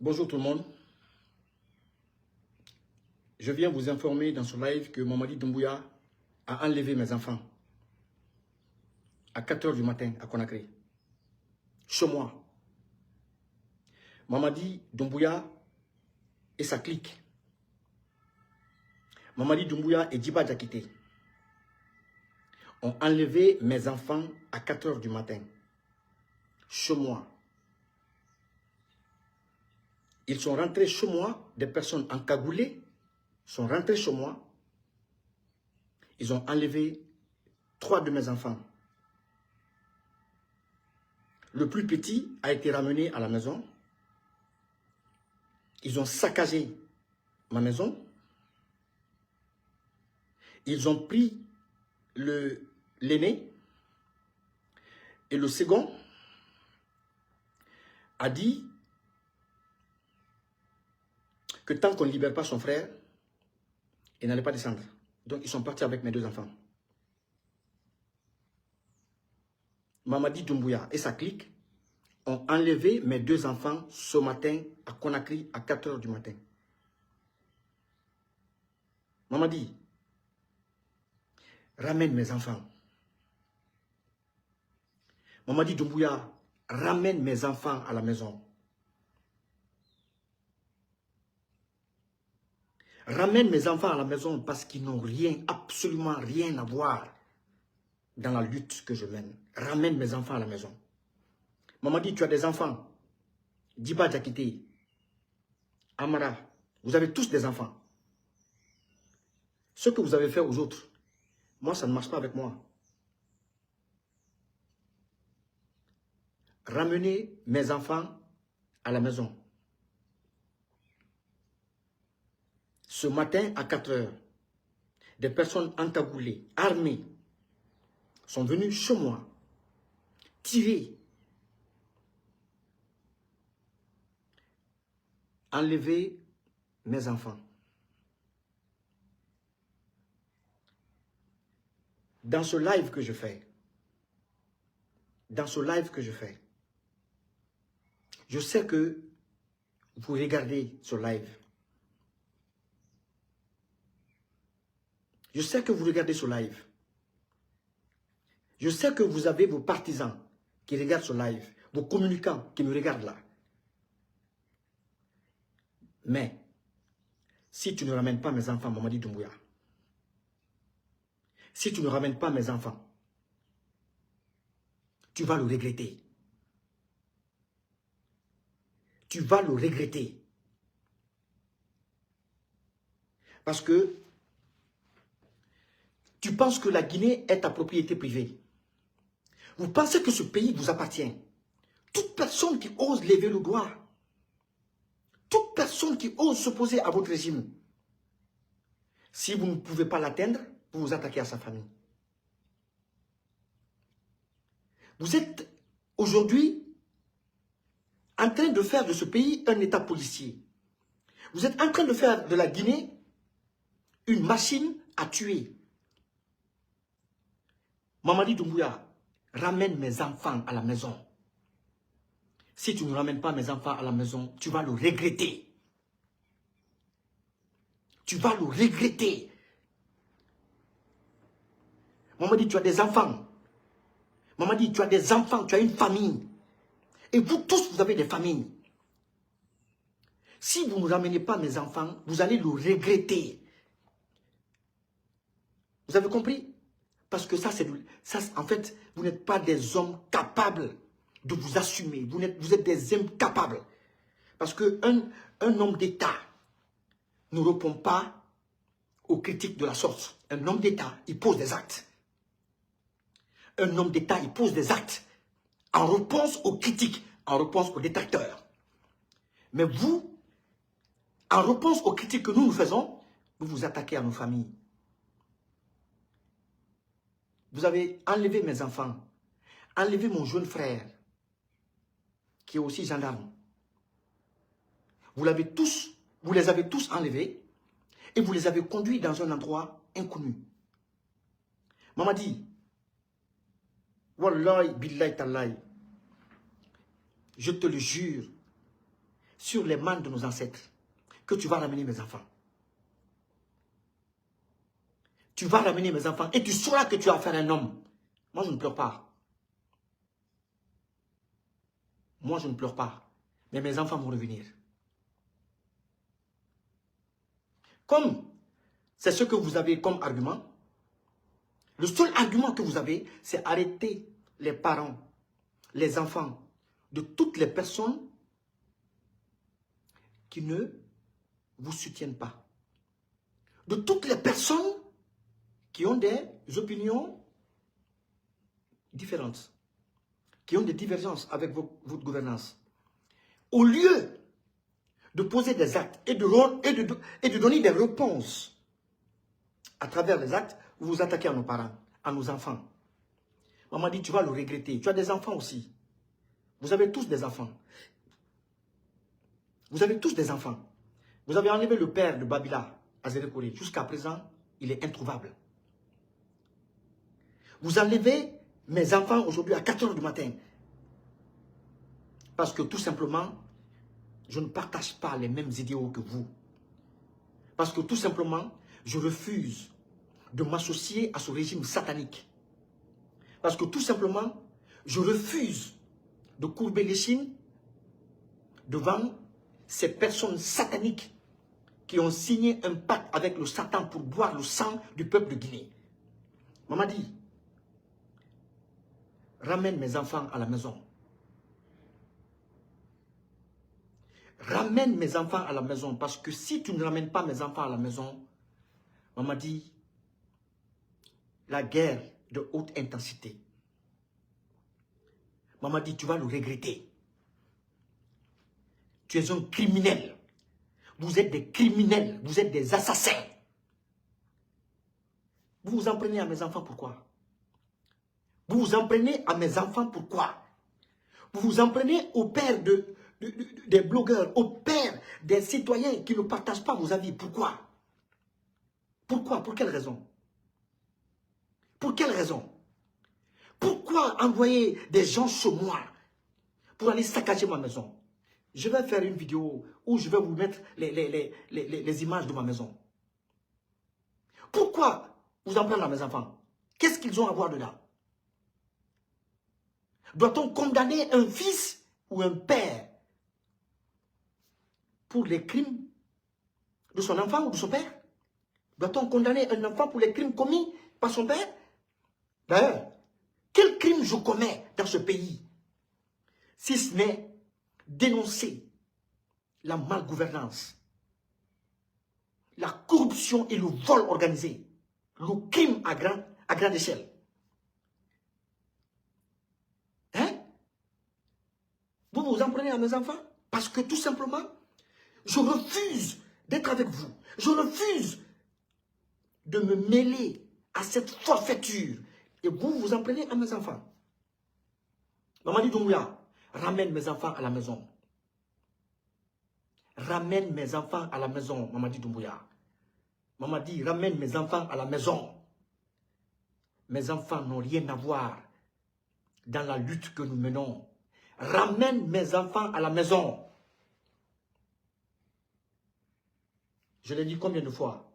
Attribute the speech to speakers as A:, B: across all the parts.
A: Bonjour tout le monde. Je viens vous informer dans ce live que Mamadi Doumbouya a enlevé mes enfants à 4 h du matin à Conakry. Chez moi. Mamadi Doumbouya et sa clique. Mamadi Doumbouya et Djiba Diakité ont enlevé mes enfants à 4 h du matin. Chez moi. Ils sont rentrés chez moi, des personnes encagoulées sont rentrées chez moi. Ils ont enlevé 3 de mes enfants. Le plus petit a été ramené à la maison. Ils ont saccagé ma maison. Ils ont pris l'aîné. Et le second a dit que tant qu'on ne libère pas son frère, il n'allait pas descendre. Donc ils sont partis avec mes 2 enfants. Mamadi Doumbouya et sa clique ont enlevé mes 2 enfants ce matin à Conakry à 4 h du matin. Mamadi, ramène mes enfants. Mamadi Doumbouya, ramène mes enfants à la maison. Ramène mes enfants à la maison parce qu'ils n'ont rien, absolument rien à voir dans la lutte que je mène. Ramène mes enfants à la maison. Mamadi, tu as des enfants. Djiba Diakité, Amara, vous avez tous des enfants. Ce que vous avez fait aux autres, moi, ça ne marche pas avec moi. Ramenez mes enfants à la maison. Ce matin à 4 h, des personnes encagoulées, armées, sont venues chez moi, tirer, enlever mes enfants. Dans ce live que je fais, je sais que vous regardez ce live. Je sais que vous regardez ce live. Je sais que vous avez vos partisans qui regardent ce live, vos communicants qui me regardent là. Mais, si tu ne ramènes pas mes enfants, Mamadi Doumbouya, si tu ne ramènes pas mes enfants, tu vas le regretter. Tu vas le regretter. Parce que tu penses que la Guinée est ta propriété privée. Vous pensez que ce pays vous appartient. Toute personne qui ose lever le doigt, toute personne qui ose s'opposer à votre régime, si vous ne pouvez pas l'atteindre, vous vous attaquez à sa famille. Vous êtes aujourd'hui en train de faire de ce pays un état policier. Vous êtes en train de faire de la Guinée une machine à tuer. Mamadi Doumbouya, ramène mes enfants à la maison. Si tu ne ramènes pas mes enfants à la maison, tu vas le regretter. Tu vas le regretter. Mamadi, tu as des enfants. Mamadi, tu as des enfants, tu as une famille. Et vous tous, vous avez des familles. Si vous ne ramenez pas mes enfants, vous allez le regretter. Vous avez compris? Parce que ça, en fait, vous n'êtes pas des hommes capables de vous assumer. Vous êtes des incapables. Parce qu'un homme d'État ne répond pas aux critiques de la sorte. Un homme d'État, il pose des actes. Un homme d'État, il pose des actes en réponse aux critiques, en réponse aux détracteurs. Mais vous, en réponse aux critiques que nous faisons, vous vous attaquez à nos familles. Vous avez enlevé mes enfants, enlevé mon jeune frère, qui est aussi gendarme. Vous les avez tous enlevés et vous les avez conduits dans un endroit inconnu. Mamadi, wallahi billahi tallahi, je te le jure, sur les manes de nos ancêtres que tu vas ramener mes enfants. Tu vas ramener mes enfants et tu sauras que tu as affaire à un homme. Moi, je ne pleure pas. Moi, je ne pleure pas. Mais mes enfants vont revenir. Comme c'est ce que vous avez comme argument, le seul argument que vous avez, c'est arrêter les parents, les enfants de toutes les personnes qui ne vous soutiennent pas. De toutes les personnes qui ont des opinions différentes, qui ont des divergences avec votre gouvernance. Au lieu de poser des actes et de donner des réponses à travers les actes, vous vous attaquez à nos parents, à nos enfants. Maman dit, tu vas le regretter. Tu as des enfants aussi. Vous avez tous des enfants. Vous avez tous des enfants. Vous avez enlevé le père de Babila à Zérekoré. Jusqu'à présent, il est introuvable. Vous enlevez mes enfants aujourd'hui à 4 h du matin. Parce que tout simplement, je ne partage pas les mêmes idéaux que vous. Parce que tout simplement, je refuse de m'associer à ce régime satanique. Parce que tout simplement, je refuse de courber l'échine devant ces personnes sataniques qui ont signé un pacte avec le Satan pour boire le sang du peuple de Guinée. Maman dit, ramène mes enfants à la maison. Ramène mes enfants à la maison, parce que si tu ne ramènes pas mes enfants à la maison, maman dit, la guerre de haute intensité. Maman dit, tu vas le regretter. Tu es un criminel. Vous êtes des criminels, vous êtes des assassins. Vous vous en prenez à mes enfants, pourquoi? Vous vous en prenez à mes enfants, pourquoi? Vous vous en prenez au père des blogueurs, au père des citoyens qui ne partagent pas vos avis. Pourquoi? Pourquoi? Pour quelle raison? Pour quelle raison? Pourquoi envoyer des gens chez moi pour aller saccager ma maison? Je vais faire une vidéo où je vais vous mettre les images de ma maison. Pourquoi vous en prenez à mes enfants? Qu'est-ce qu'ils ont à voir dedans? Doit-on condamner un fils ou un père pour les crimes de son enfant ou de son père? Doit-on condamner un enfant pour les crimes commis par son père? D'ailleurs, quel crime je commets dans ce pays, si ce n'est dénoncer la malgouvernance, la corruption et le vol organisé, le crime à grande échelle? Hein? Vous vous en prenez à mes enfants? Parce que tout simplement, je refuse d'être avec vous. Je refuse de me mêler à cette forfaiture. Et vous vous en prenez à mes enfants. Maman dit Doumbouya, ramène mes enfants à la maison. Ramène mes enfants à la maison, Maman dit Doumbouya. Maman dit, ramène mes enfants à la maison. Mes enfants n'ont rien à voir dans la lutte que nous menons. Ramène mes enfants à la maison. Je l'ai dit combien de fois?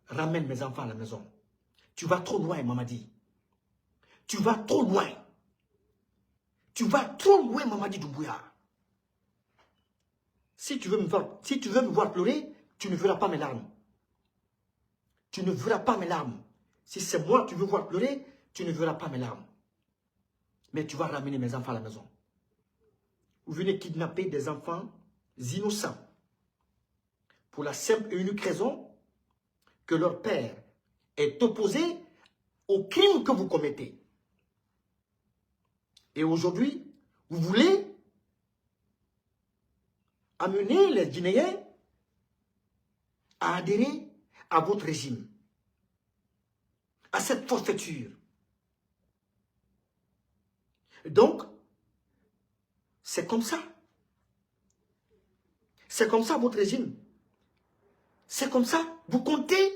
A: Ramène mes enfants à la maison. Tu vas trop loin, Maman dit. Tu vas trop loin. Tu vas trop loin, Maman dit Doumbouya. Si tu veux me voir pleurer, tu ne verras pas mes larmes. Tu ne verras pas mes larmes. Si c'est moi que tu veux voir pleurer, tu ne verras pas mes larmes. Mais tu vas ramener mes enfants à la maison. Vous venez kidnapper des enfants innocents. Pour la simple et unique raison que leur père est opposé au crime que vous commettez. Et aujourd'hui, vous voulez amener les Guinéens à adhérer à votre régime, à cette forfaiture. Donc, c'est comme ça. C'est comme ça votre régime. C'est comme ça. Vous comptez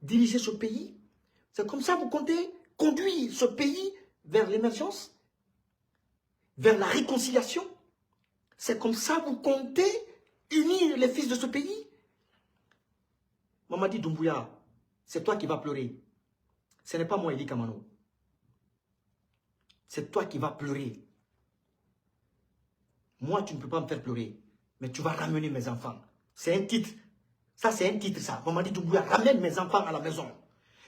A: diriger ce pays. C'est comme ça vous comptez conduire ce pays vers l'émergence, vers la réconciliation, C'est comme ça que vous comptez unir les fils de ce pays? Mamadi Doumbouya, c'est toi qui vas pleurer. Ce n'est pas moi, Eli Kamano. C'est toi qui vas pleurer. Moi, tu ne peux pas me faire pleurer. Mais tu vas ramener mes enfants. C'est un titre. Ça, c'est un titre, ça. Mamadi Doumbouya, ramène mes enfants à la maison.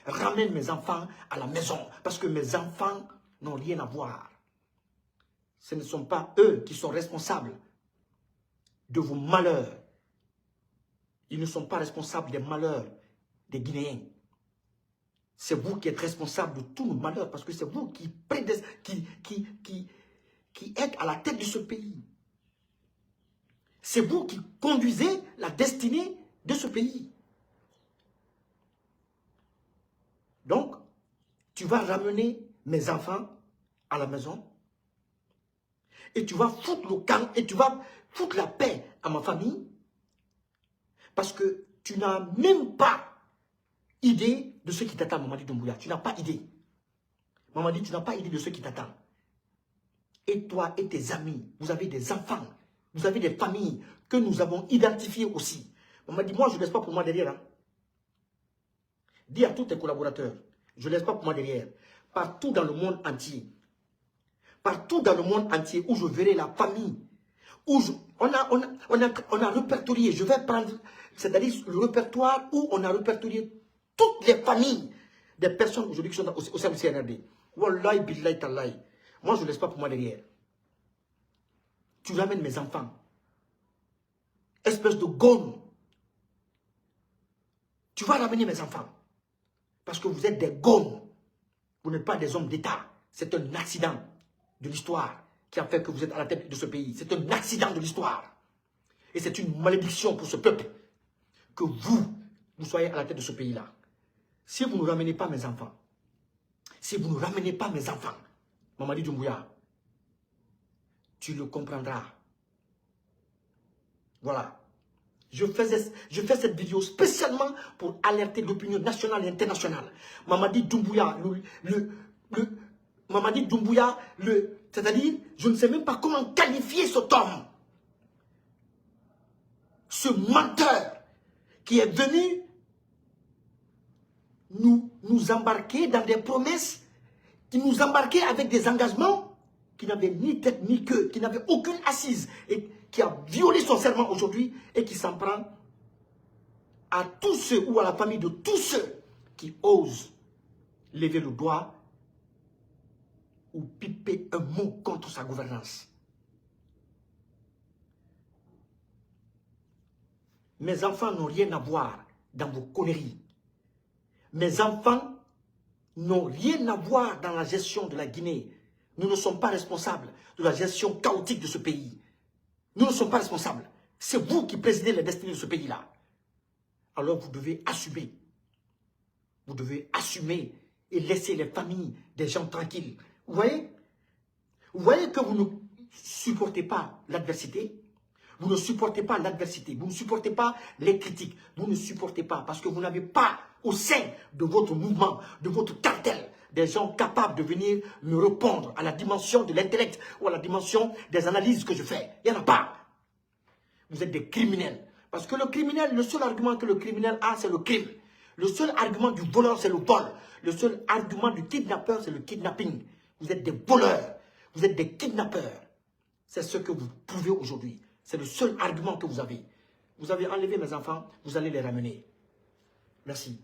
A: Ramène mes enfants à la maison. Parce que mes enfants n'ont rien à voir. Ce ne sont pas eux qui sont responsables de vos malheurs. Ils ne sont pas responsables des malheurs des Guinéens. C'est vous qui êtes responsable de tous nos malheurs parce que c'est vous qui êtes à la tête de ce pays. C'est vous qui conduisez la destinée de ce pays. Donc, tu vas ramener mes enfants à la maison et tu vas foutre le camp et tu vas foutre la paix à ma famille parce que tu n'as même pas idée de ce qui t'attend, Mamadi Doumbouya. Tu n'as pas idée. Mamadi, tu n'as pas idée de ce qui t'attend. Et toi et tes amis, vous avez des enfants, vous avez des familles que nous avons identifiées aussi. Mamadi, moi, je ne laisse pas pour moi derrière. Hein. Dis à tous tes collaborateurs, je ne laisse pas pour moi derrière. Partout dans le monde entier, partout dans le monde entier où je verrai la famille, où on a répertorié, je vais prendre, c'est-à-dire le répertoire où on a répertorié toutes les familles des personnes aujourd'hui qui sont au sein du CNRD. Wallahi, billahi, tallahi. Moi, je ne laisse pas pour moi derrière. Tu ramènes mes enfants. Espèce de gomme. Tu vas ramener mes enfants. Parce que vous êtes des gommes. Vous n'êtes pas des hommes d'État. C'est un accident de l'histoire qui a fait que vous êtes à la tête de ce pays. C'est un accident de l'histoire. Et c'est une malédiction pour ce peuple que vous soyez à la tête de ce pays-là. Si vous ne ramenez pas mes enfants, si vous ne ramenez pas mes enfants, Mamadi Doumbouya, tu le comprendras. Voilà. Je fais cette vidéo spécialement pour alerter l'opinion nationale et internationale. Mamadi Doumbouya, Mamadi Doumbouya, c'est-à-dire, je ne sais même pas comment qualifier cet homme. Ce menteur qui est venu nous embarquer dans des promesses, qui nous embarquait avec des engagements qui n'avaient ni tête ni queue, qui n'avaient aucune assise, et qui a violé son serment aujourd'hui et qui s'en prend à tous ceux ou à la famille de tous ceux qui osent lever le doigt ou piper un mot contre sa gouvernance. Mes enfants n'ont rien à voir dans vos conneries. Mes enfants n'ont rien à voir dans la gestion de la Guinée. Nous ne sommes pas responsables de la gestion chaotique de ce pays. Nous ne sommes pas responsables. C'est vous qui présidez la destinée de ce pays-là. Alors vous devez assumer. Vous devez assumer et laisser les familles des gens tranquilles. Vous voyez? Vous voyez que vous ne supportez pas l'adversité. Vous ne supportez pas l'adversité. Vous ne supportez pas les critiques. Vous ne supportez pas parce que vous n'avez pas au sein de votre mouvement, de votre cartel, des gens capables de venir me répondre à la dimension de l'intellect ou à la dimension des analyses que je fais. Il n'y en a pas. Vous êtes des criminels. Parce que le criminel, le seul argument que le criminel a, c'est le crime. Le seul argument du voleur, c'est le vol. Le seul argument du kidnappeur, c'est le kidnapping. Vous êtes des voleurs. Vous êtes des kidnappeurs. C'est ce que vous prouvez aujourd'hui. C'est le seul argument que vous avez. Vous avez enlevé mes enfants, vous allez les ramener. Merci.